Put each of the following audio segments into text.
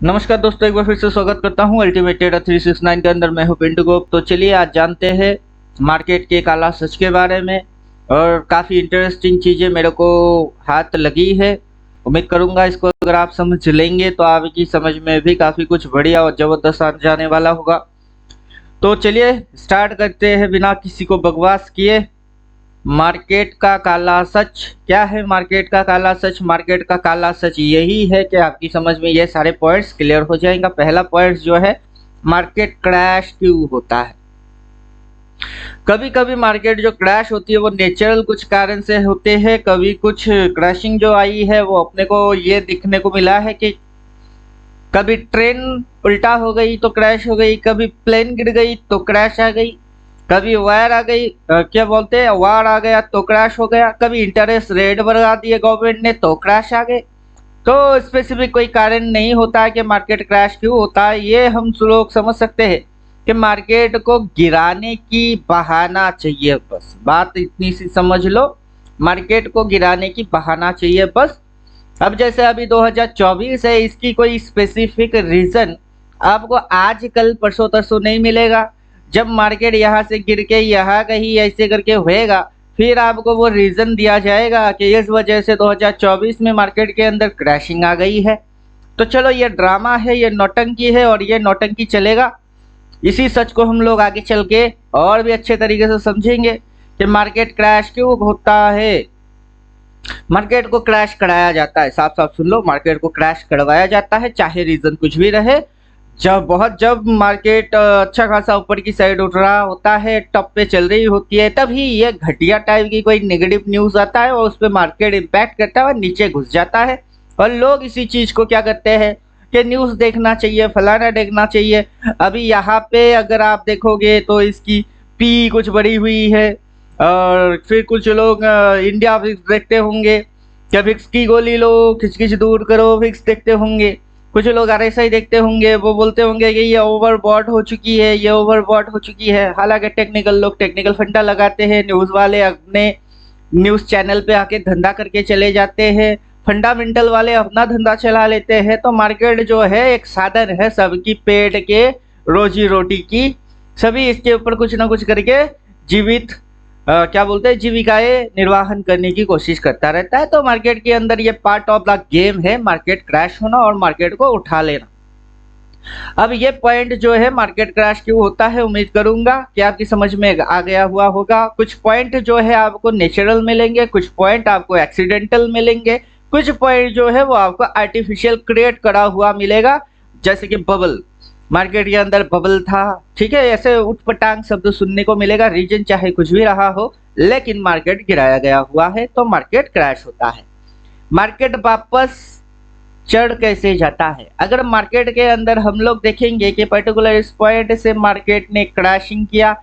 नमस्कार दोस्तों, एक बार फिर से स्वागत करता हूं अल्टीमेट ट्रेडर 369 के अंदर। मैं हूं पिंटू गोप। तो चलिए आज जानते हैं मार्केट के काला सच के बारे में। और काफ़ी इंटरेस्टिंग चीज़ें मेरे को हाथ लगी है। उम्मीद करूंगा इसको अगर आप समझ लेंगे तो आपकी समझ में भी काफ़ी कुछ बढ़िया और ज़बरदस्त आ जाने वाला होगा। तो चलिए स्टार्ट करते हैं बिना किसी को बकवास किए। मार्केट का काला सच क्या है? मार्केट का काला सच, मार्केट का काला सच यही है कि आपकी समझ में ये सारे पॉइंट्स क्लियर हो जाएंगे। पहला पॉइंट जो है, मार्केट क्रैश क्यों होता है। कभी कभी मार्केट जो क्रैश होती है वो नेचुरल कुछ कारण से होते हैं। कभी कुछ क्रैशिंग जो आई है वो अपने को ये दिखने को मिला है कि कभी ट्रेन उल्टा हो गई तो क्रैश हो गई, कभी प्लेन गिर गई तो क्रैश आ गई, कभी वायर आ गई, क्या बोलते हैं, वार आ गया तो क्रैश हो गया, कभी इंटरेस्ट रेट बढ़ा दिए गवर्नमेंट ने तो क्रैश आ गए। तो स्पेसिफिक कोई कारण नहीं होता है कि मार्केट क्रैश क्यों होता है। ये हम लोग समझ सकते हैं कि मार्केट को गिराने की बहाना चाहिए, बस बात इतनी सी समझ लो। मार्केट को गिराने की बहाना चाहिए बस। अब जैसे अभी 2024 है, इसकी कोई स्पेसिफिक रीजन आपको आज कल परसों तरसों नहीं मिलेगा। जब मार्केट यहाँ से गिर के यहाँ कहीं ऐसे करके होएगा, फिर आपको वो रीजन दिया जाएगा कि इस वजह से 2024 में मार्केट के अंदर क्रैशिंग आ गई है। तो चलो, ये ड्रामा है, ये नौटंकी है और ये नौटंकी चलेगा। इसी सच को हम लोग आगे चल के और भी अच्छे तरीके से समझेंगे कि मार्केट क्रैश क्यों होता है। मार्केट को क्रैश कराया जाता है, साफ साफ सुन लो, मार्केट को क्रैश करवाया जाता है, चाहे रीजन कुछ भी रहे। जब मार्केट अच्छा खासा ऊपर की साइड उठ रहा होता है, टॉप पे चल रही होती है, तभी ये घटिया टाइप की कोई नेगेटिव न्यूज आता है और उस पर मार्केट इम्पैक्ट करता है और नीचे घुस जाता है। और लोग इसी चीज को क्या करते हैं कि न्यूज देखना चाहिए, फलाना देखना चाहिए। अभी यहाँ पे अगर आप देखोगे तो इसकी पी कुछ बढ़ी हुई है। और फिर कुछ लोग इंडिया फिक्स देखते होंगे, क्या फिक्स की गोली लो, खिचखिच दूर करो, फिक्स देखते होंगे। कुछ लोग आरएसआई देखते होंगे, वो बोलते होंगे कि ये ओवरबॉट हो चुकी है, ये ओवरबॉट हो चुकी है। हालांकि टेक्निकल लोग टेक्निकल फंडा लगाते हैं, न्यूज़ वाले अपने न्यूज़ चैनल पे आके धंधा करके चले जाते हैं, फंडामेंटल वाले अपना धंधा चला लेते हैं। तो मार्केट जो है एक साधन है सबकी पेट के रोजी रोटी की। सभी इसके ऊपर कुछ ना कुछ करके जीवित क्या बोलते हैं, जीविकाएं निर्वाहन करने की कोशिश करता रहता है। तो मार्केट के अंदर ये पार्ट ऑफ द गेम है, मार्केट क्रैश होना और मार्केट को उठा लेना। अब ये पॉइंट जो है, मार्केट क्रैश क्यों होता है, उम्मीद करूंगा कि आपकी समझ में आ गया हुआ होगा। कुछ पॉइंट जो है आपको नेचुरल मिलेंगे, कुछ पॉइंट आपको एक्सीडेंटल मिलेंगे, कुछ पॉइंट जो है वो आपको आर्टिफिशियल क्रिएट करा हुआ मिलेगा। जैसे कि बबल, मार्केट के अंदर बबल था, ठीक है, ऐसे उठपटांग शब्द सुनने को मिलेगा। रीजन चाहे कुछ भी रहा हो, लेकिन मार्केट गिराया गया हुआ है तो मार्केट क्रैश होता है। मार्केट वापस चढ़ कैसे जाता है? अगर मार्केट के अंदर हम लोग देखेंगे कि पर्टिकुलर इस पॉइंट से मार्केट ने क्रैशिंग किया,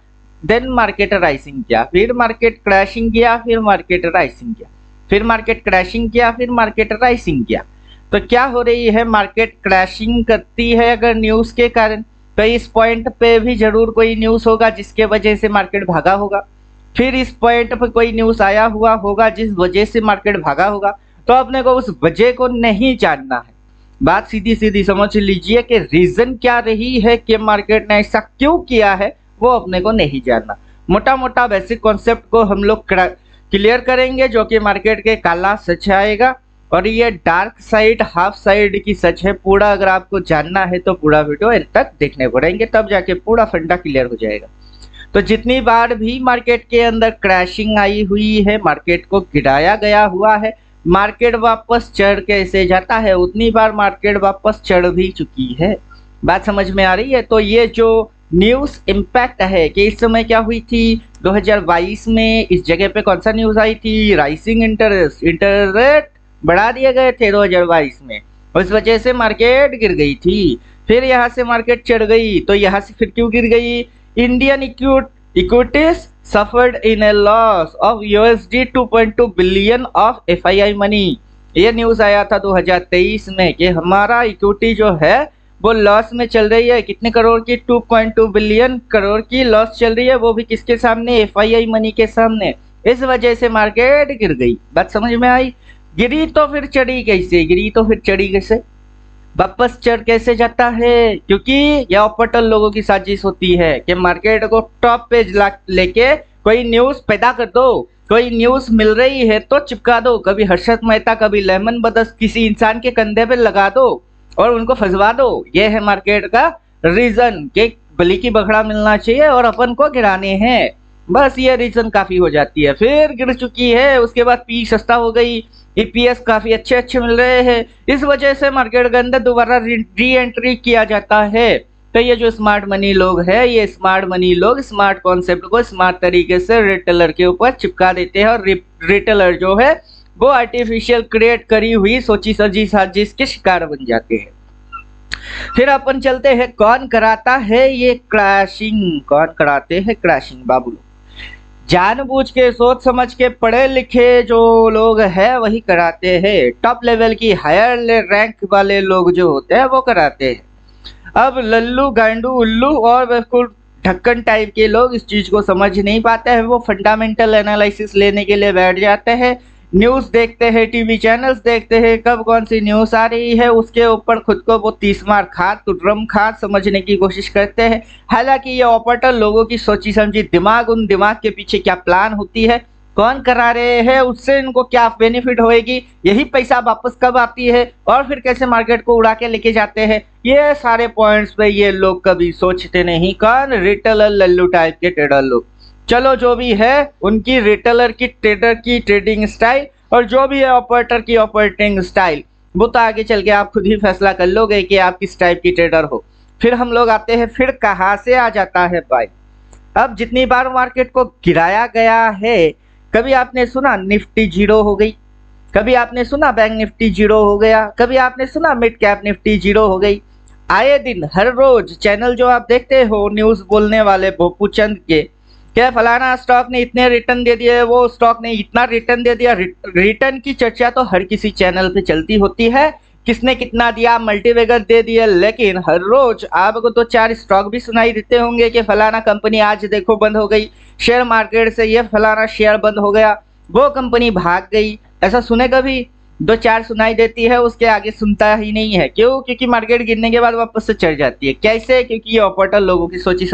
देन मार्केट राइसिंग किया, फिर मार्केट क्रैशिंग किया, फिर मार्केट राइसिंग किया, फिर मार्केट क्रैशिंग किया, फिर मार्केट राइसिंग किया। तो क्या हो रही है, मार्केट क्रैशिंग करती है अगर न्यूज़ के कारण, तो इस पॉइंट पे भी जरूर कोई न्यूज़ होगा जिसके वजह से मार्केट भागा होगा। फिर इस पॉइंट पे कोई न्यूज़ आया हुआ होगा जिस वजह से मार्केट भागा होगा। तो अपने को उस वजह को नहीं जानना है, बात सीधी सीधी समझ लीजिए कि रीजन क्या रही है कि मार्केट ने ऐसा क्यों किया है, वो अपने को नहीं जानना। मोटा मोटा बेसिक कॉन्सेप्ट को हम लोग क्लियर करेंगे, जो कि मार्केट के काला सच आएगा। और ये डार्क साइड, हाफ साइड की सच है। पूरा अगर आपको जानना है तो पूरा वीडियो एंड तक देखने पड़ेंगे, तब जाके पूरा फंडा क्लियर हो जाएगा। तो जितनी बार भी मार्केट के अंदर क्रैशिंग आई हुई है, मार्केट को गिराया गया हुआ है, मार्केट वापस चढ़ कैसे जाता है, उतनी बार मार्केट वापस चढ़ भी चुकी है। बात समझ में आ रही है? तो ये जो न्यूज़ इम्पैक्ट है कि इस समय क्या हुई थी 2022 में, इस जगह पे कौन सा न्यूज़ आई थी, राइसिंग इंटरेस्ट बढ़ा दिए गए थे 2022 में, उस वजह से मार्केट गिर गई थी। फिर यहाँ से मार्केट चढ़ गई, तो यहाँ से फिर क्यों गिर गई? Indian equities suffered in A loss of USD 2.2 billion of FII money. ये न्यूज़ आया था 2023 में कि हमारा इक्विटी जो है वो लॉस में चल रही है। कितने करोड़ की? 2.2 बिलियन करोड़ की लॉस चल रही है, वो भी किसके सामने? FII मनी के सामने। इस वजह से मार्केट गिर गई। बात समझ में आई? गिरी तो फिर चढ़ी कैसे? गिरी तो फिर चढ़ी कैसे? वापस चढ़ कैसे जाता है? क्योंकि यह ऑपरेटर लोगों की साजिश होती है कि मार्केट को टॉप पे लेके कोई न्यूज पैदा कर दो, कोई न्यूज मिल रही है तो चिपका दो, कभी हर्षद मेहता कभी लेमन ब्रदर्स किसी इंसान के कंधे पे लगा दो और उनको फंसवा दो। यह है मार्केट का रीजन कि बलि की बखड़ा मिलना चाहिए और अपन को गिराने हैं, बस ये रीजन काफी हो जाती है। फिर गिर चुकी है, उसके बाद पी सस्ता हो गई, ईपीएस काफी अच्छे अच्छे मिल रहे हैं, इस वजह से मार्केट के अंदर दोबारा री एंट्री किया जाता है। तो ये जो स्मार्ट मनी लोग है, ये स्मार्ट मनी लोग स्मार्ट कॉन्सेप्ट को स्मार्ट तरीके से रिटेलर के ऊपर चिपका देते हैं और रिटेलर जो है वो आर्टिफिशियल क्रिएट करी हुई सोची सजी साजिश के शिकार बन जाते हैं। फिर अपन चलते हैं, कौन कराता है ये क्रैशिंग? कौन कराते हैं क्रैशिंग? बाबू लोग जानबूझ के सोच समझ के पढ़े लिखे जो लोग हैं वही कराते हैं। टॉप लेवल की हायर रैंक वाले लोग जो होते हैं वो कराते हैं। अब लल्लू गांडू उल्लू और बिल्कुल ढक्कन टाइप के लोग इस चीज को समझ नहीं पाते हैं, वो फंडामेंटल एनालिसिस लेने के लिए बैठ जाते हैं, न्यूज देखते हैं, टीवी चैनल्स देखते हैं, कब कौन सी न्यूज आ रही है उसके ऊपर खुद को वो 30 मार खाद कुट्रम खाद समझने की कोशिश करते हैं। हालांकि ये ऑपरेटर लोगों की सोची समझी दिमाग, उन दिमाग के पीछे क्या प्लान होती है, कौन करा रहे हैं, उससे इनको क्या बेनिफिट होएगी, यही पैसा वापस कब आती है और फिर कैसे मार्केट को उड़ा के लेके जाते हैं, ये सारे पॉइंट्स पे ये लोग कभी सोचते नहीं। कौन? रिटेलर लल्लू टाइप के ट्रेडर लोग। चलो जो भी है उनकी रिटेलर की ट्रेडर की ट्रेडिंग स्टाइल और जो भी है ऑपरेटर की ऑपरेटिंग स्टाइल, वो तो आगे चल के आप खुद ही फैसला कर लोगे कि आप किस टाइप की ट्रेडर हो। फिर हम लोग आते हैं, फिर कहाँ से आ जाता है बाय। अब जितनी बार मार्केट को गिराया गया है, कभी आपने सुना निफ्टी जीरो हो गई, कभी आपने सुना बैंक निफ्टी जीरो हो गया, कभी आपने सुना मिड कैप निफ्टी जीरो हो गई। आए दिन हर रोज चैनल जो आप देखते हो न्यूज बोलने वाले भोपू चंद के, क्या फलाना स्टॉक ने इतने रिटर्न दे दिए, वो स्टॉक ने इतना रिटर्न दे दिया। रिटर्न की चर्चा तो हर किसी चैनल पे चलती होती है, किसने कितना दिया, मल्टीवेगर दे दिया, लेकिन हर रोज आपको तो 4 स्टॉक भी सुनाई देते होंगे कि फलाना कंपनी आज देखो बंद हो गई, शेयर मार्केट से ये फलाना शेयर बंद हो गया, वो कंपनी भाग गई। ऐसा सुने कभी? 2-4 सुनाई देती है, उसके आगे सुनता ही नहीं है। क्यों? क्योंकि मार्केट गिरने के बाद वापस से चढ़ जाती है। कैसे? क्योंकि ये ऑपरेटर लोगों की सोची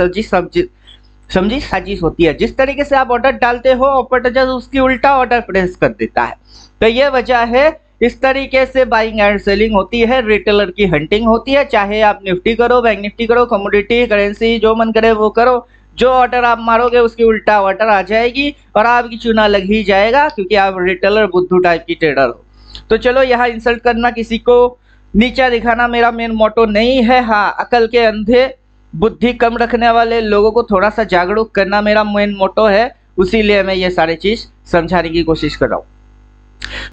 समझी साजिश होती है। जिस तरीके से आप ऑर्डर डालते हो, ऑपरेटर जब उसकी उल्टा ऑर्डर प्लेस कर देता है। तो ये वजह है, इस तरीके से बाइंग एंड सेलिंग होती है, रिटेलर की हंटिंग होती है। चाहे आप निफ्टी करो, बैंक निफ्टी करो, कमोडिटी करेंसी जो मन करे वो करो, जो ऑर्डर आप मारोगे उसकी उल्टा ऑर्डर आ जाएगी और आपकी चूना लग ही जाएगा, क्योंकि आप रिटेलर बुद्धू टाइप की ट्रेडर हो। तो चलो, यहाँ इंसल्ट करना, किसी को नीचा दिखाना मेरा मेन मोटो नहीं है। हाँ, अकल के अंधे, बुद्धि कम रखने वाले लोगों को थोड़ा सा जागरूक करना मेरा मेन मोटो है, उसीलिए मैं ये सारी चीज समझाने की कोशिश कर रहा हूँ।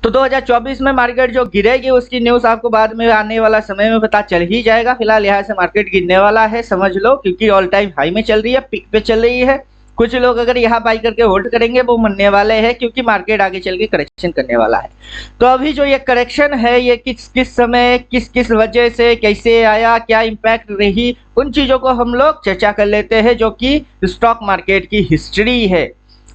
तो 2024 में मार्केट जो गिरेगी उसकी न्यूज आपको बाद में आने वाला समय में पता चल ही जाएगा। फिलहाल यहाँ से मार्केट गिरने वाला है, समझ लो, क्योंकि ऑल टाइम हाई में चल रही है, पीक पे चल रही है। कुछ लोग अगर यहाँ बाई करके होल्ड करेंगे वो मरने वाले हैं, क्योंकि मार्केट आगे चल के करेक्शन करने वाला है। तो अभी जो ये करेक्शन है, ये किस किस समय, किस किस वजह से, कैसे आया, क्या इम्पैक्ट रही, उन चीजों को हम लोग चर्चा कर लेते हैं, जो कि स्टॉक मार्केट की हिस्ट्री है।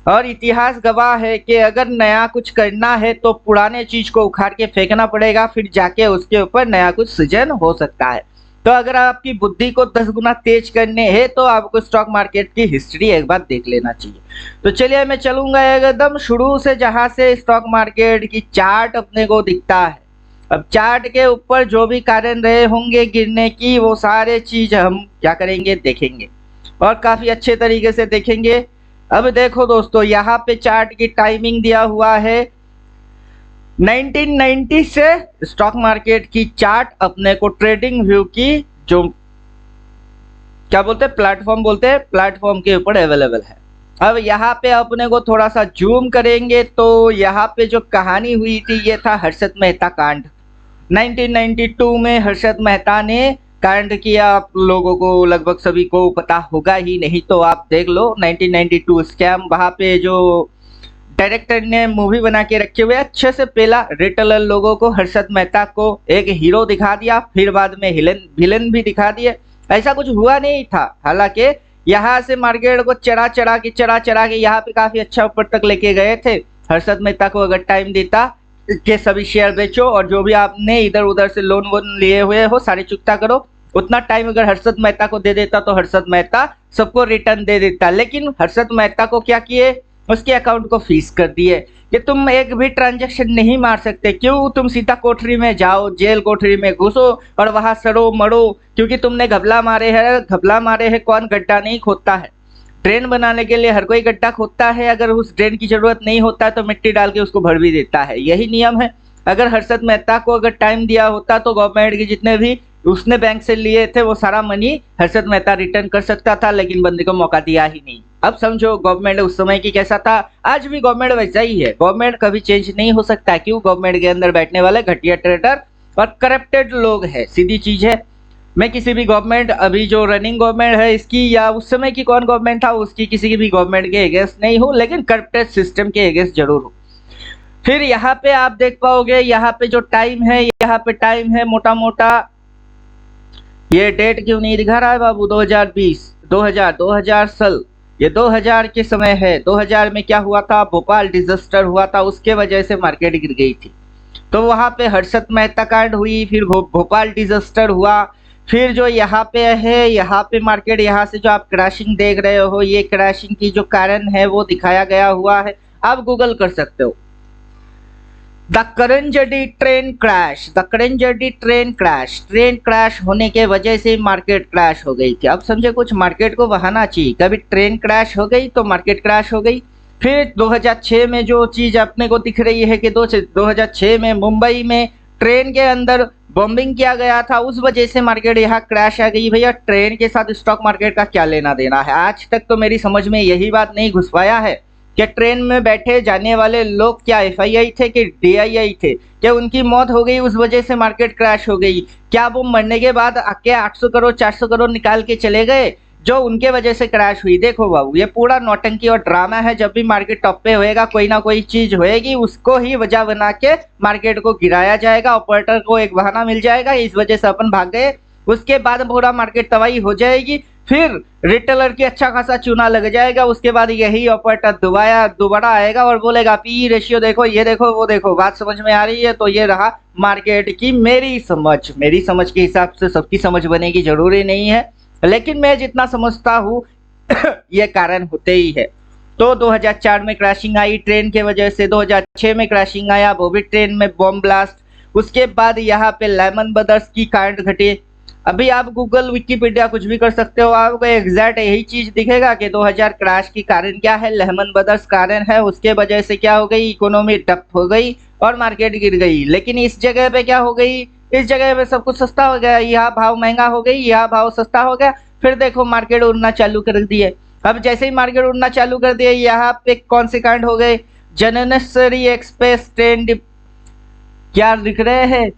और इतिहास गवाह है कि अगर नया कुछ करना है तो पुराने चीज को उखाड़ के फेंकना पड़ेगा, फिर जाके उसके ऊपर नया कुछ सृजन हो सकता है। तो अगर आपकी बुद्धि को 10 गुना तेज करने हैं तो आपको स्टॉक मार्केट की हिस्ट्री एक बार देख लेना चाहिए। तो चलिए, मैं चलूंगा एकदम शुरू से, जहां से स्टॉक मार्केट की चार्ट अपने को दिखता है। अब चार्ट के ऊपर जो भी कारण रहे होंगे गिरने की, वो सारे चीज हम क्या करेंगे, देखेंगे, और काफी अच्छे तरीके से देखेंगे। अब देखो दोस्तों, यहाँ पे चार्ट की टाइमिंग दिया हुआ है 1990 से स्टॉक मार्केट की चार्ट अपने को ट्रेडिंग व्यू की जो क्या बोलते हैं, प्लेटफॉर्म बोलते हैं, प्लेटफॉर्म के ऊपर अवेलेबल है। अब यहाँ पे अपने को थोड़ा सा जूम करेंगे तो यहाँ पे जो कहानी हुई थी ये था हर्षद मेहता कांड। 1992 में हर्षद मेहता ने कांड किया, आप लोगों को लगभग सभी को पता होगा ही, नहीं तो आप देख लो 1992 स्कैम। वहाँ पे जो डायरेक्टर ने मूवी बना के रखे हुए, अच्छे से पहला रिटेलर लोगों को, हर्षद मेहता को एक हीरो दिखा दिया, फिर बाद में विलन भी दिखा दिए। ऐसा कुछ हुआ नहीं था। हालांकि यहाँ से मार्केट को चढ़ा चढ़ा के यहाँ पे काफी अच्छा ऊपर तक लेके गए थे। हर्षद मेहता को अगर टाइम देता के सभी शेयर बेचो और जो भी आपने इधर उधर से लोन वोन लिए हुए हो सारे चुकता करो। उतना टाइम अगर हर्षद मेहता को दे देता तो हर्षद मेहता सबको रिटर्न दे देता, लेकिन हर्षद मेहता को क्या किए, उसके अकाउंट को फ्रीज कर दिए कि तुम एक भी ट्रांजैक्शन नहीं मार सकते। क्यों? तुम सीधा कोठरी में जाओ, जेल कोठरी में घुसो और वहां सड़ो मरो, क्योंकि तुमने घपला मारे हैं। घपला मारे हैं, कौन गड्ढा नहीं खोदता है? ड्रेन बनाने के लिए हर कोई गड्ढा खोदता है, अगर उस ड्रेन की जरूरत नहीं होता है तो मिट्टी डाल के उसको भर भी देता है, यही नियम है। अगर हर्षद मेहता को अगर टाइम दिया होता तो गवर्नमेंट के जितने भी उसने बैंक से लिए थे वो सारा मनी हर्षद मेहता रिटर्न कर सकता था, लेकिन बंदे को मौका दिया ही नहीं। अब समझो गवर्नमेंट उस समय की कैसा था, आज भी गवर्नमेंट वैसा ही है। गवर्नमेंट कभी चेंज नहीं हो सकता। क्यों? गवर्नमेंट के अंदर बैठने वाले घटिया ट्रेडर और करप्टेड लोग हैं, सीधी चीज है। मैं किसी भी गवर्नमेंट, अभी जो रनिंग गवर्नमेंट है इसकी या उस समय की कौन गवर्नमेंट था उसकी, किसी की भी गवर्नमेंट के अगेंस्ट नहीं हो, लेकिन करप्टेड सिस्टम के अगेंस्ट जरूर हो। फिर यहाँ पे आप देख पाओगे, यहाँ पे जो टाइम है, यहाँ पे टाइम है मोटा मोटा, ये डेट क्यों नहीं दिखा रहा है बाबू? 2020 2000 साल, ये 2000 के समय है। 2000 में क्या हुआ था? भोपाल डिजास्टर हुआ था, उसके वजह से मार्केट गिर गई थी। तो वहां पे हर्षद मेहता कांड हुई, फिर भोपाल डिजास्टर हुआ, फिर जो यहाँ पे है, यहाँ पे मार्केट, यहाँ से जो आप क्रैशिंग देख रहे हो, ये क्रैशिंग की जो कारण है वो दिखाया गया हुआ है, आप गूगल कर सकते हो। The Karanjadi train crash, the Karanjadi train crash, train crash होने के वजह से मार्केट क्रैश हो गई थी। अब समझे, कुछ मार्केट को बहाना चाहिए, कभी ट्रेन क्रैश हो गई तो मार्केट क्रैश हो गई। फिर 2006 में जो चीज अपने को दिख रही है कि 2006 में मुंबई में ट्रेन के अंदर बॉम्बिंग किया गया था, उस वजह से मार्केट यहाँ क्रैश आ गई। भैया ट्रेन के साथ स्टॉक मार्केट का क्या लेना देना है? आज तक तो मेरी समझ में यही बात नहीं घुस पाया है कि ट्रेन में बैठे जाने वाले लोग क्या एफआईआई थे कि डीआईआई थे, क्या उनकी मौत हो गई उस वजह से मार्केट क्रैश हो गई? क्या वो मरने के बाद आके 800 करोड़ 400 करोड़ निकाल के चले गए जो उनके वजह से क्रैश हुई? देखो बाबू, ये पूरा नौटंकी और ड्रामा है। जब भी मार्केट टॉप पे होएगा कोई ना कोई चीज होएगी, उसको ही वजह बना के मार्केट को गिराया जाएगा, ऑपरेटर को एक बहाना मिल जाएगा, इस वजह से अपन भाग गए, उसके बाद पूरा मार्केट तबाही हो जाएगी, फिर रिटेलर की अच्छा खासा चूना लग जाएगा, उसके बाद यही ऑपरेटर दोबारा आएगा और बोलेगा पी रेशियो देखो, ये देखो, वो देखो। बात समझ में आ रही है? तो ये रहा मार्केट की मेरी समझ के हिसाब से सबकी समझ बनेगी जरूरी नहीं है, लेकिन मैं जितना समझता हूँ ये कारण होते ही है। तो 2004 में क्रैशिंग आई ट्रेन के वजह से, 2006 में क्रैशिंग आया, वो भी ट्रेन में बॉम्ब ब्लास्ट, उसके बाद यहाँ पे लेमन ब्रदर्स की कांड घटे। अभी आप गूगल विकिपीडिया कुछ भी कर सकते हो, आपको एग्जैक्ट यही चीज दिखेगा कि 2000 क्रैश की कारण क्या है, लेमन ब्रदर्स कारण है, उसके वजह से क्या हो गई, इकोनॉमी ठप हो गई और मार्केट गिर गई। लेकिन इस जगह पे क्या हो गई, इस जगह पे सब कुछ सस्ता हो गया, यहाँ भाव महंगा हो गई, यहाँ भाव सस्ता हो गया, फिर देखो मार्केट उड़ना चालू कर दिए। अब जैसे ही मार्केट उड़ना चालू कर दिए, यहाँ पे कौन से कांड हो गए, जननेसरी एक्सप्रेस ट्रेन क्या लिख रहे हैं,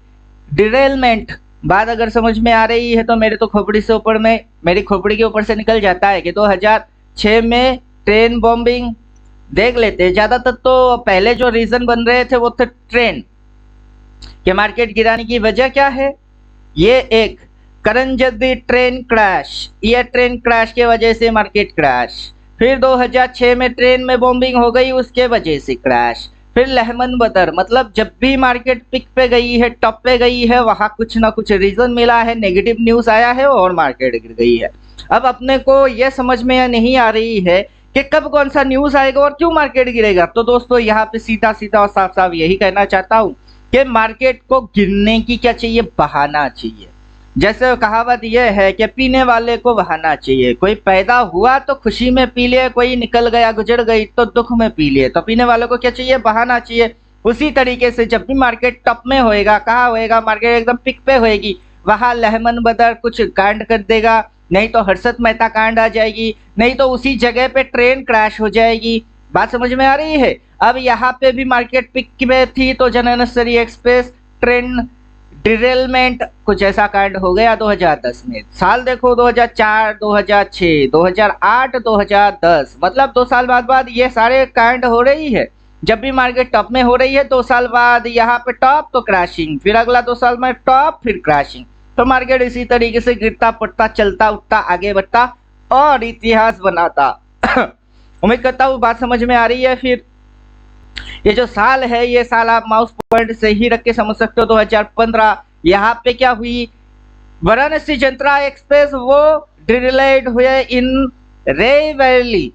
डिरेलमेंट। बात अगर समझ में आ रही है तो मेरे तो खोपड़ी से ऊपर में, मेरी खोपड़ी के ऊपर से निकल जाता है कि 2006 में ट्रेन बॉम्बिंग देख लेते। ज्यादातर तो पहले जो रीजन बन रहे थे वो थे ट्रेन के मार्केट गिराने की वजह क्या है, ये एक करंजदी ट्रेन क्रैश, ये ट्रेन क्रैश के वजह से मार्केट क्रैश। फिर 2006 में ट्रेन में बॉम्बिंग हो गई, उसके वजह से क्रैश। फिर लहमन बदर, मतलब जब भी मार्केट पिक पे गई है, टॉप पे गई है, वहां कुछ ना कुछ रीजन मिला है, नेगेटिव न्यूज आया है और मार्केट गिर गई है। अब अपने को यह समझ में नहीं आ रही है कि कब कौन सा न्यूज आएगा और क्यों मार्केट गिरेगा। तो दोस्तों यहाँ पे सीधा सीधा और साफ साफ यही कहना चाहता हूँ कि मार्केट को गिरने की क्या चाहिए, बहाना चाहिए। जैसे कहावत यह है कि पीने वाले को बहाना चाहिए, कोई पैदा हुआ तो खुशी में पी लिए, कोई निकल गया गुजर गई तो दुख में पी लिए, तो पीने वालों को क्या चाहिए, बहाना चाहिए। उसी तरीके से जब भी मार्केट टॉप में होएगा, कहाँ होएगा, मार्केट एकदम पिक पे होएगी, वहां लहमन बदर कुछ कांड कर देगा, नहीं तो हर्षद मेहता कांड आ जाएगी, नहीं तो उसी जगह पे ट्रेन क्रैश हो जाएगी। बात समझ में आ रही है? अब यहाँ पे भी मार्केट पिक में थी तो जननेसरी एक्सप्रेस ट्रेन डिरेलमेंट कुछ ऐसा कांड हो गया 2010 में। साल देखो 2004, 2006, 2008, 2010, मतलब 2 साल बाद ये सारे कांड हो रही है। जब भी मार्केट टॉप में हो रही है 2 साल बाद यहाँ पे टॉप तो क्रैशिंग, फिर अगला 2 साल में टॉप फिर क्रैशिंग। तो मार्केट इसी तरीके से गिरता पड़ता, चलता उठता, आगे बढ़ता और इतिहास बनाता। उम्मीद करता हूँ बात समझ में आ रही है। फिर ये जो साल है, ये साल आप माउस पॉइंट से ही रख के समझ सकते हो 2015। यहाँ पे क्या हुई, वाराणसी जनता एक्सप्रेस वो डिलेड हुए इन रेवैली।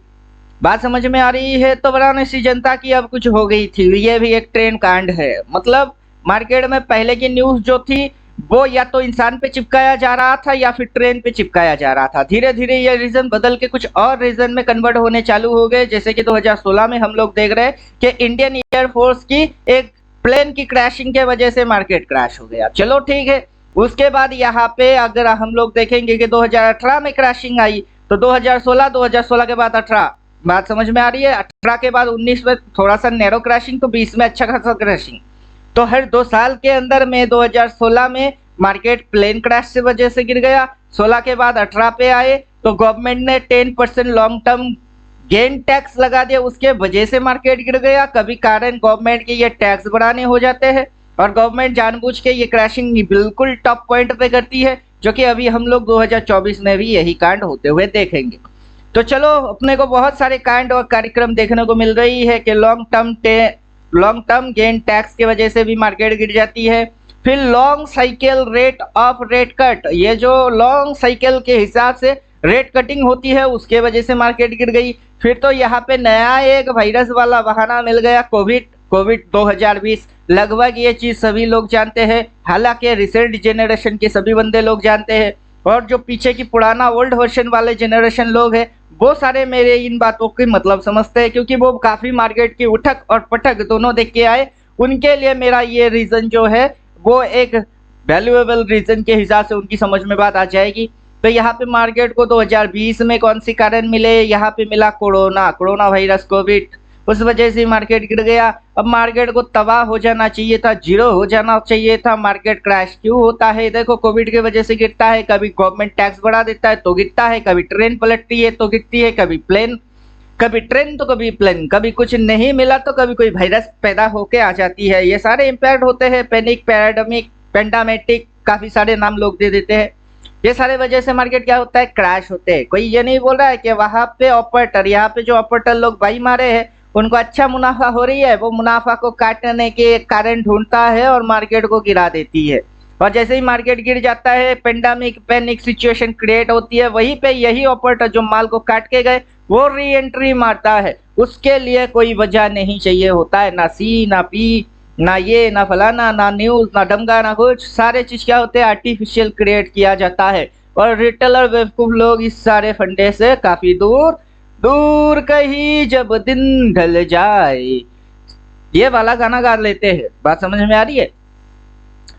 बात समझ में आ रही है? तो वाराणसी जनता की अब कुछ हो गई थी, ये भी एक ट्रेन कांड है। मतलब मार्केट में पहले की न्यूज जो थी वो या तो इंसान पे चिपकाया जा रहा था या फिर ट्रेन पे चिपकाया जा रहा था। धीरे धीरे ये रीजन बदल के कुछ और रीजन में कन्वर्ट होने चालू हो गए। जैसे कि 2016 में हम लोग देख रहे हैं कि इंडियन एयरफोर्स की एक प्लेन की क्रैशिंग के वजह से मार्केट क्रैश हो गया। चलो ठीक है। उसके बाद यहाँ पे अगर हम लोग देखेंगे कि 2018 में क्रैशिंग आई, तो 2016 के बाद 18। बात समझ में आ रही है? 18 के बाद 19 में थोड़ा सा नैरो क्रैशिंग, तो 20 में अच्छा खासा क्रैशिंग। तो हर 2 साल के अंदर में 2016 में मार्केट प्लेन क्रैश से वजह से गिर गया। 16 के बाद 18 पे आए तो गवर्नमेंट ने 10% लॉन्ग टर्म गेन टैक्स लगा दिया, उसके वजह से मार्केट गिर गया। कभी कारण गवर्नमेंट के ये टैक्स बढ़ाने हो जाते हैं और गवर्नमेंट जानबूझ के ये क्रैशिंग बिल्कुल टॉप पॉइंट पे करती है, जो कि अभी हम लोग 2024 में भी यही कांड होते हुए देखेंगे। तो चलो, अपने को बहुत सारे कांड और कार्यक्रम देखने को मिल रही है कि लॉन्ग टर्म गेन टैक्स की वजह से भी मार्केट गिर जाती है। फिर long cycle rate of rate cut, ये जो लॉन्ग साइकिल के हिसाब से रेट कटिंग होती है उसके वजह से मार्केट गिर गई। फिर तो यहाँ पे नया एक वायरस वाला बहाना मिल गया, कोविड 2020। लगभग ये चीज सभी लोग जानते हैं, हालांकि रिसेंट जेनरेशन के सभी बंदे लोग जानते हैं, और जो पीछे की पुराना ओल्ड वर्जन वाले जेनरेशन लोग हैं वो सारे मेरे इन बातों की मतलब समझते हैं, क्योंकि वो काफी मार्केट की उठक और पटक दोनों देख के आए। उनके लिए मेरा ये रीजन जो है वो एक वैल्यूएबल रीजन के हिसाब से उनकी समझ में बात आ जाएगी। तो यहाँ पे मार्केट को 2020 में कौन सी कारण मिले, यहाँ पे मिला कोरोना वायरस कोविड, उस वजह से मार्केट गिर गया। अब मार्केट को तबाह हो जाना चाहिए था, जीरो हो जाना चाहिए था। मार्केट क्रैश क्यों होता है? देखो, कोविड की वजह से गिरता है, कभी गवर्नमेंट टैक्स बढ़ा देता है तो गिरता है, कभी ट्रेन पलटती है तो गिरती है, कभी ट्रेन तो कभी प्लेन, कभी कुछ नहीं मिला तो कभी कोई वायरस पैदा होके आ जाती है। ये सारे इम्पैक्ट होते हैं, पैनिक, पैराडमिक, पेंडामेटिक, काफी सारे नाम लोग दे देते हैं। ये सारे वजह से मार्केट क्या होता है, क्रैश होते हैं। कोई ये नहीं बोल रहा है कि वहां पे ऑपरेटर, यहाँ पे जो ऑपरेटर लोग बाई मारे हैं उनको अच्छा मुनाफा हो रही है, वो मुनाफा को काटने के कारण ढूंढता है और मार्केट को गिरा देती है। और जैसे ही मार्केट गिर जाता है, पेंडेमिक पैनिक सिचुएशन क्रिएट होती है, वहीं पे यही ऑपरेटर जो माल को काट के गए वो री एंट्री मारता है। उसके लिए कोई वजह नहीं चाहिए होता है, ना सी ना पी, ना ये ना फलाना, ना न्यूज, ना डमगा, ना कुछ। सारे चीज क्या होते हैं, आर्टिफिशियल क्रिएट किया जाता है। और रिटेलर बेवकूफ लोग इस सारे फंडे से काफी दूर दूर कहीं जब दिन ढल जाए, ये वाला गाना गा लेते हैं। बात समझ में आ रही है?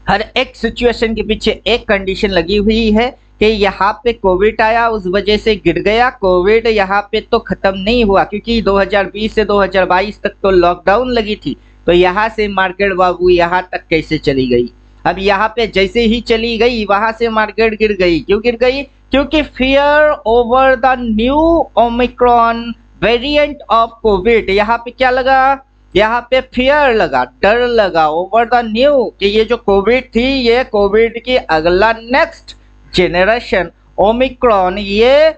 हर एक सिचुएशन के पीछे एक कंडीशन लगी हुई है कि यहाँ पे कोविड आया, उस वजह से गिर गया। कोविड यहाँ पे तो खत्म नहीं हुआ, क्योंकि 2020 से 2022 तक तो लॉकडाउन लगी थी। तो यहाँ से मार्केट बाबू यहाँ तक कैसे चली गई? अब यहाँ पे जैसे ही चली गई वहां से मार्केट गिर गई। क्यों गिर गई? क्योंकि fear over the new Omicron variant of Covid. यहाँ पे क्या लगा? यहाँ पे फियर लगा, डर लगा, ओवर द न्यू, कि ये जो कोविड थी, ये कोविड की अगला नेक्स्ट जेनरेशन ओमिक्रॉन, ये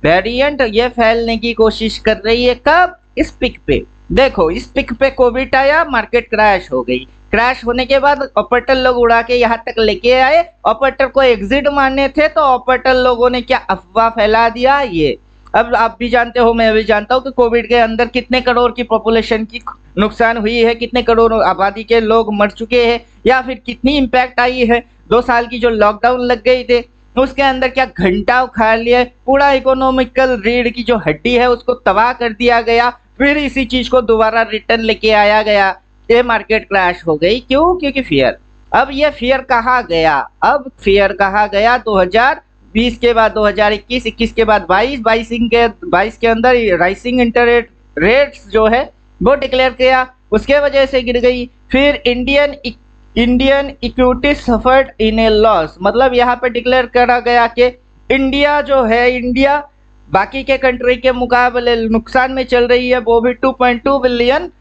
वेरिएंट, ये फैलने की कोशिश कर रही है। कब? इस पिक पे देखो, इस पिक पे कोविड आया, मार्केट क्रैश हो गई। क्रैश होने के बाद ऑपरेटर लोग उड़ा के यहाँ तक लेके आए। ऑपरेटर को एग्जिट मारने थे तो ऑपरेटर लोगों ने क्या अफवाह फैला दिया। ये अब आप भी जानते हो, मैं भी जानता हूँ कि कोविड के अंदर कितने करोड़ की पॉपुलेशन की नुकसान हुई है, कितने करोड़ आबादी के लोग मर चुके हैं, या फिर कितनी इम्पैक्ट आई है। 2 साल की जो लॉकडाउन लग गई थे उसके अंदर क्या घंटा उखाड़ लिया, पूरा इकोनॉमिकल रीढ़ की जो हड्डी है उसको तबाह कर दिया गया। फिर इसी चीज को दोबारा रिटर्न लेके आया गया, ये मार्केट क्रैश हो गई। क्यों? क्योंकि फियर। अब ये फियर कहाँ गया? अब फियर कहाँ गया? 2020 के बाद 2021, 21 के बाद 22 के अंदर राइसिंग इंटरेस्ट रेट्स जो है वो डिक्लेयर किया, उसके वजह से गिर गई। फिर इंडियन इक्विटी सफर्ड इन ए लॉस, मतलब यहाँ पे डिक्लेयर करा गया कि इंडिया जो है, इंडिया बाकी के कंट्री के मुकाबले नुकसान में चल रही है, वो भी 2.2 बिलियन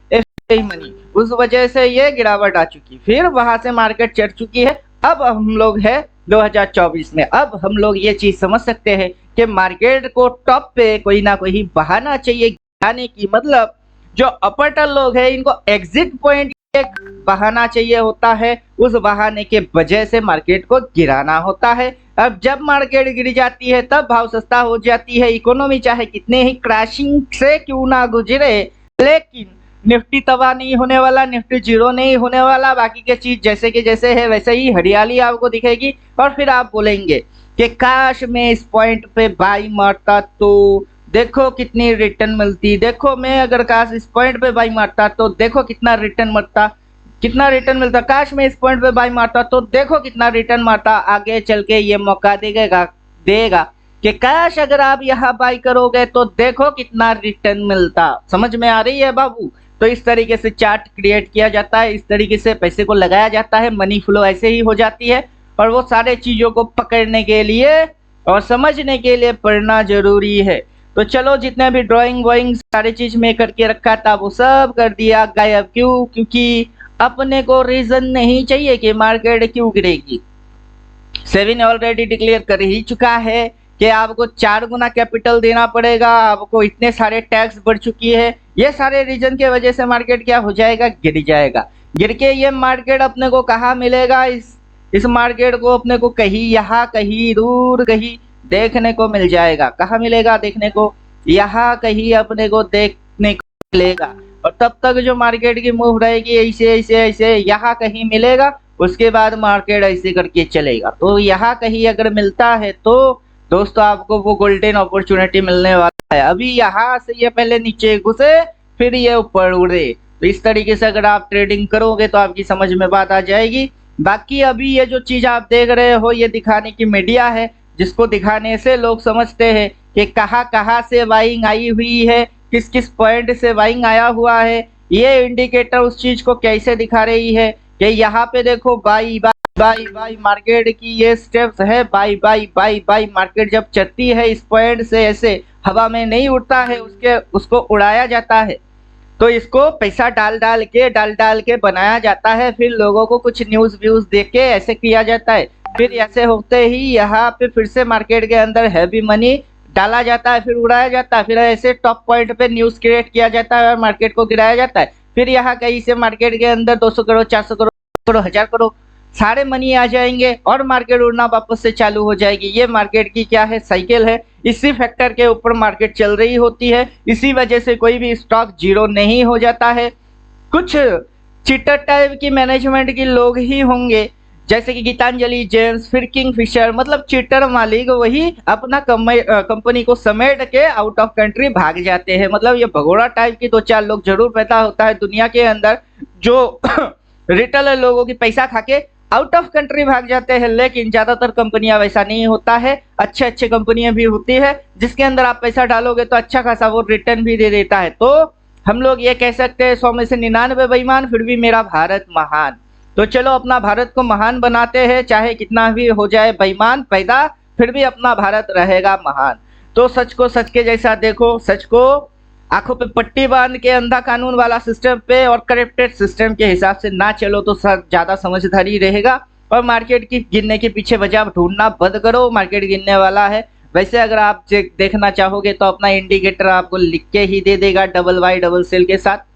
मनी, उस वजह से ये गिरावट आ चुकी। फिर वहां से मार्केट चढ़ चुकी है। अब हम लोग है 2024 में। अब हम लोग ये चीज समझ सकते हैं कि मार्केट को टॉप पे कोई ना कोई बहाना चाहिए गिराने की। मतलब जो अपर्टर लोग हैं इनको एग्जिट पॉइंट एक बहाना चाहिए होता है, उस बहाने के वजह से मार्केट को गिराना होता है। अब जब मार्केट गिर जाती है तब भाव सस्ता हो जाती है। इकोनॉमी चाहे कितने ही क्रैशिंग से क्यों ना गुजरे, लेकिन निफ्टी तबाह नहीं होने वाला, निफ्टी जीरो नहीं होने वाला। बाकी के चीज जैसे के जैसे है वैसे ही हरियाली आपको दिखेगी और फिर आप बोलेंगे कि काश मैं इस पॉइंट पे बाई मारता तो देखो कितनी रिटर्न मिलती, देखो मैं अगर काश इस पॉइंट पे बाई मारता तो देखो कितना रिटर्न मिलता, काश मैं इस पॉइंट पे बाई मारता तो देखो कितना रिटर्न मारता। आगे चल के ये मौका देगा कि काश अगर आप यहाँ बाई करोगे तो देखो कितना रिटर्न मिलता। समझ में आ रही है बाबू? तो इस तरीके से चार्ट क्रिएट किया जाता है, इस तरीके से पैसे को लगाया जाता है, मनी फ्लो ऐसे ही हो जाती है। और वो सारे चीजों को पकड़ने के लिए और समझने के लिए पढ़ना जरूरी है। तो चलो, जितने भी ड्राइंग वॉइंग सारी चीज में करके रखा था वो सब कर दिया गायब। क्यों? क्योंकि अपने को रीजन नहीं चाहिए कि मार्केट क्यों गिरेगी। सेबी ने ऑलरेडी डिक्लेयर कर ही चुका है कि आपको 4 गुना कैपिटल देना पड़ेगा, आपको इतने सारे टैक्स बढ़ चुकी है। ये सारे रीजन के वजह से मार्केट क्या हो जाएगा? गिर जाएगा। गिर के ये मार्केट अपने को कहाँ मिलेगा? इस मार्केट को अपने को कहीं यहाँ कहीं दूर कहीं देखने को मिल जाएगा। कहाँ मिलेगा देखने को? यहाँ कहीं अपने को देखने को मिलेगा। और तब तक जो मार्केट की मूव रहेगी ऐसे ऐसे ऐसे यहाँ कहीं मिलेगा, उसके बाद मार्केट ऐसे करके चलेगा। तो यहाँ कहीं अगर मिलता है तो दोस्तों आपको वो गोल्डन अपॉर्चुनिटी मिलने वाला है। अभी यहाँ से ये पहले नीचे घुसे फिर ये ऊपर उड़े, तो इस तरीके से अगर आप ट्रेडिंग करोगे तो आपकी समझ में बात आ जाएगी। बाकी अभी ये जो चीज आप देख रहे हो ये दिखाने की मीडिया है, जिसको दिखाने से लोग समझते हैं कि कहाँ कहाँ से बाइंग आई हुई है, किस किस पॉइंट से बाइंग आया हुआ है। ये इंडिकेटर उस चीज को कैसे दिखा रही है कि यहाँ पे देखो by by by by market की ये स्टेप्स है, by by by by. Market जब चलती है इस पॉइंट से ऐसे हवा में नहीं उड़ता है, उसको उड़ाया जाता है। तो इसको पैसा डाल डाल के बनाया जाता है, फिर लोगों को कुछ न्यूज व्यूज देख के ऐसे किया जाता है। फिर ऐसे होते ही यहाँ पे फिर से मार्केट के अंदर हैवी मनी डाला जाता है, फिर उड़ाया जाता है, फिर ऐसे टॉप पॉइंट पे न्यूज क्रिएट किया जाता है और मार्केट को गिराया जाता है। फिर यहाँ कहीं से मार्केट के अंदर 200 करोड़ 400 करोड़ 1000 करोड़ सारे मनी आ जाएंगे और मार्केट उड़ना वापस से चालू हो जाएगी। ये मार्केट की क्या है? साइकिल है। इसी फैक्टर के ऊपर मार्केट चल रही होती है, इसी वजह से कोई भी स्टॉक जीरो नहीं हो जाता है। कुछ चीटर टाइप की मैनेजमेंट के लोग ही होंगे, जैसे कि गीतांजलि जेम्स, फिर किंगफिशर, मतलब चीटर मालिक वही अपना कंपनी को समेट के आउट ऑफ कंट्री भाग जाते हैं। मतलब ये भगोड़ा टाइप की 2-4 लोग जरूर पैदा होता है दुनिया के अंदर, जो रिटेलर लोगों की पैसा खा के आउट ऑफ कंट्री भाग जाते हैं। लेकिन ज्यादातर कंपनियां वैसा नहीं होता है, अच्छे अच्छे कंपनियां भी होती है जिसके अंदर आप पैसा डालोगे तो अच्छा खासा वो रिटर्न भी दे देता है। तो हम लोग ये कह सकते हैं 100 में से 99 बेईमान, फिर भी मेरा भारत महान। तो चलो अपना भारत को महान बनाते हैं, चाहे कितना भी हो जाए बेईमान पैदा, फिर भी अपना भारत रहेगा महान। तो सच को सच के जैसा देखो, सच को आंखों पे पट्टी बांध के अंधा कानून वाला सिस्टम पे और करप्टेड सिस्टम के हिसाब से ना चलो तो ज्यादा समझदारी रहेगा। और मार्केट की गिरने के पीछे वजह ढूंढना बंद करो, मार्केट गिरने वाला है। वैसे अगर आप देखना चाहोगे तो अपना इंडिकेटर आपको लिख के ही दे देगा डबल वाई डबल सेल के साथ।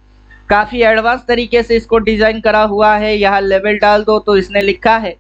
काफी एडवांस तरीके से इसको डिजाइन करा हुआ है। यहाँ लेवल डाल दो तो इसने लिखा है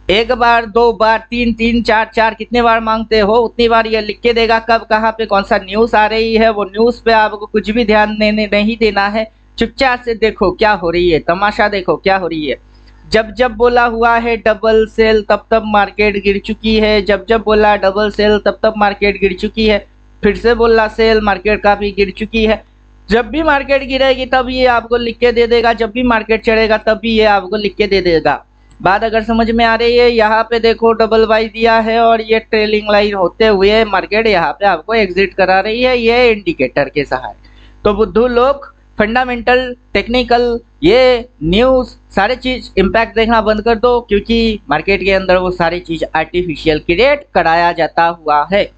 1 बार 2 बार 3 3 4 4 कितने बार मांगते हो उतनी बार ये लिख के देगा कब कहाँ पे कौन सा न्यूज आ रही है। वो न्यूज पे आपको कुछ भी ध्यान नहीं देना है, चुपचाप से देखो क्या हो रही है, तमाशा देखो क्या हो रही है। जब जब बोला हुआ है डबल सेल तब तब मार्केट गिर चुकी है, जब जब बोला डबल सेल तब तब मार्केट गिर चुकी है, फिर से बोला सेल मार्केट काफी गिर चुकी है। जब भी मार्केट गिरेगी तब ये आपको लिख के दे देगा, जब भी मार्केट चढ़ेगा तब भी ये आपको लिख के दे देगा। बात अगर समझ में आ रही है, यहाँ पे देखो डबल वाई दिया है और ये ट्रेलिंग लाइन होते हुए मार्केट यहाँ पे आपको एग्जिट करा रही है, ये इंडिकेटर के सहारे। तो बुद्धू लोग फंडामेंटल टेक्निकल ये न्यूज सारे चीज इम्पैक्ट देखना बंद कर दो, क्योंकि मार्केट के अंदर वो सारी चीज आर्टिफिशियल क्रिएट कराया जाता हुआ है।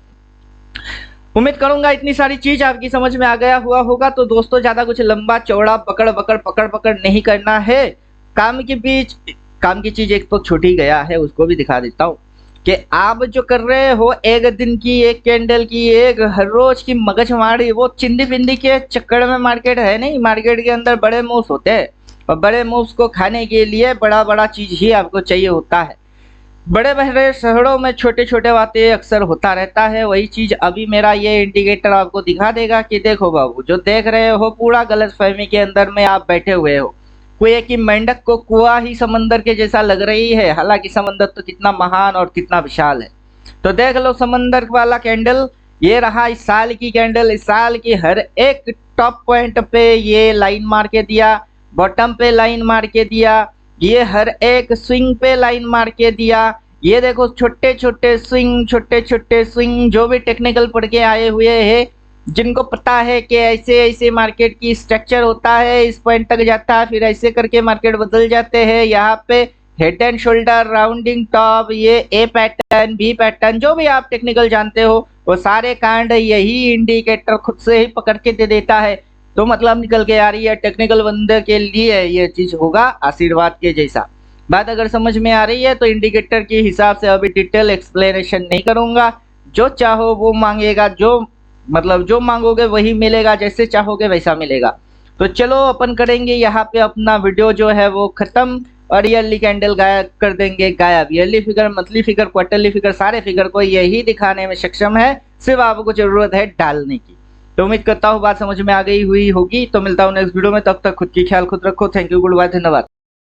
उम्मीद करूंगा इतनी सारी चीज आपकी समझ में आ गया हुआ होगा। तो दोस्तों ज्यादा कुछ लंबा चौड़ा पकड़ नहीं करना है। काम की चीज एक तो छूट ही गया है, उसको भी दिखा देता हूँ। कि आप जो कर रहे हो एक दिन की एक कैंडल की एक हर रोज की मगजमारी, वो चिंदी बिंदी के चक्कर में मार्केट है नहीं। मार्केट के अंदर बड़े मूव्स होते हैं और बड़े मूव्स को खाने के लिए बड़ा बड़ा चीज ही आपको चाहिए होता है। बड़े बड़े शहरों में छोटे छोटे बातें अक्सर होता रहता है। वही चीज अभी मेरा ये इंडिकेटर आपको दिखा देगा कि देखो बाबू, जो देख रहे हो पूरा गलत फहमी के अंदर में आप बैठे हुए हो। कुएं की मेंढक को कुआ ही समंदर के जैसा लग रही है, हालांकि समंदर तो कितना महान और कितना विशाल है। तो देख लो समंदर वाला कैंडल, ये रहा इस साल की कैंडल। इस साल की हर एक टॉप पॉइंट पे ये लाइन मार के दिया, बॉटम पे लाइन मार के दिया, ये हर एक स्विंग पे लाइन मार के दिया। ये देखो छोटे छोटे स्विंग, छोटे छोटे स्विंग, जो भी टेक्निकल पढ़ के आए हुए हैं, जिनको पता है कि ऐसे ऐसे मार्केट की स्ट्रक्चर होता है, इस पॉइंट तक जाता है, फिर ऐसे करके मार्केट बदल जाते हैं। यहाँ पे head and shoulder, rounding top, ये ए पैटर्न, बी पैटर्न, जो भी आप टेक्निकल जानते हो वो सारे कांड यही इंडिकेटर खुद से ही पकड़ के दे देता है। तो मतलब निकल के आ रही है टेक्निकल बंदे के लिए ये चीज होगा आशीर्वाद के जैसा। बात अगर समझ में आ रही है तो इंडिकेटर के हिसाब से अभी डिटेल एक्सप्लेनेशन नहीं करूंगा। जो चाहो वो मांगेगा, जो मतलब जो मांगोगे वही मिलेगा, जैसे चाहोगे वैसा मिलेगा। तो चलो अपन करेंगे यहाँ पे अपना वीडियो जो है वो खत्म और ईयरली कैंडल गायब कर देंगे, गायब। Yearly figure, monthly figure, quarterly figure, सारे फिगर को यही दिखाने में सक्षम है, सिर्फ आपको जरूरत है डालने की। तो उम्मीद करता हूँ बात समझ में आ गई हुई होगी। तो मिलता हूँ नेक्स्ट वीडियो में, तब तक खुद की ख्याल खुद रखो। थैंक यू, गुड बाय, धन्यवाद।